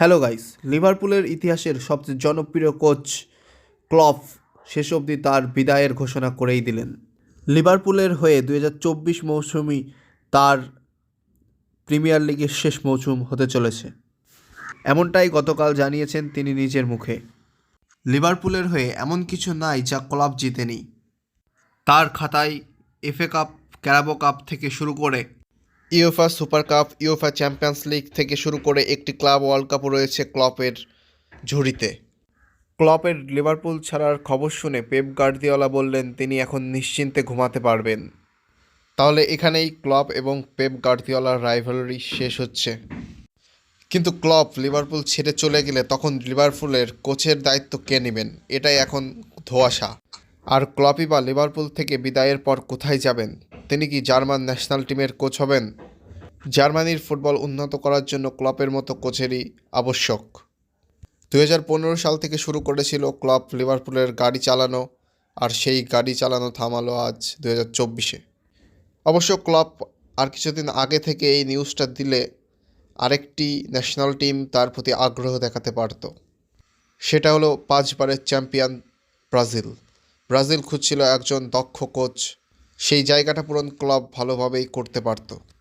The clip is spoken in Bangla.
হ্যালো গাইস, লিভারপুলের ইতিহাসের সবচেয়ে জনপ্রিয় কোচ ক্লপ শেষ অবধি তার বিদায়ের ঘোষণা করেই দিলেন। লিভারপুলের হয়ে 2024 মৌসুমই তার প্রিমিয়ার লিগের শেষ মৌসুম হতে চলেছে, এমনটাই গতকাল জানিয়েছেন তিনি নিজের মুখে। লিভারপুলের হয়ে এমন কিছু নাই যা ক্লপ জিতেনি। তার খাতায় এফএ কাপ, ক্যারাবো কাপ থেকে শুরু করে UEFA super cup, UEFA champions league থেকে শুরু করে একটি ক্লাব ওয়ার্ল্ড কাপও রয়েছে ক্লপের ঝুড়িতে। ক্লপের লিভারপুল ছাড়ার খবর শুনে পেপ গার্দিওলা বললেন তিনি এখন নিশ্চিন্তে ঘুমাতে পারবেন। তাহলে এখানেই ক্লপ এবং পেপ গার্দিওলার রাইভালরি শেষ হচ্ছে। কিন্তু ক্লপ লিভারপুল ছেড়ে চলে গেলে তখন লিভারপুলের কোচের দায়িত্ব কে নেবেন, এটাই এখন ধোঁয়াশা। আর ক্লপই বা লিভারপুল থেকে বিদায়ের পর কোথায় যাবেন? তিনি কি জার্মান ন্যাশনাল টিমের কোচ হবেন? জার্মানির ফুটবল উন্নত করার জন্য ক্লপের মতো কোচেরই আবশ্যক। 2015 সাল থেকে শুরু করেছিল ক্লপ লিভারপুলের গাড়ি চালানো, আর সেই গাড়ি চালানো থামালো আজ 2024-এ। অবশ্য ক্লপ আর কিছুদিন আগে থেকে এই নিউজটা দিলে আরেকটি ন্যাশনাল টিম তার প্রতি আগ্রহ দেখাতে পারত। সেটা হলো 5 বারের চ্যাম্পিয়ন ব্রাজিল। ব্রাজিল খুঁজছিল একজন দক্ষ কোচ, সেই জায়গাটা পূরণ ক্লপ ভালোভাবেই করতে পারত।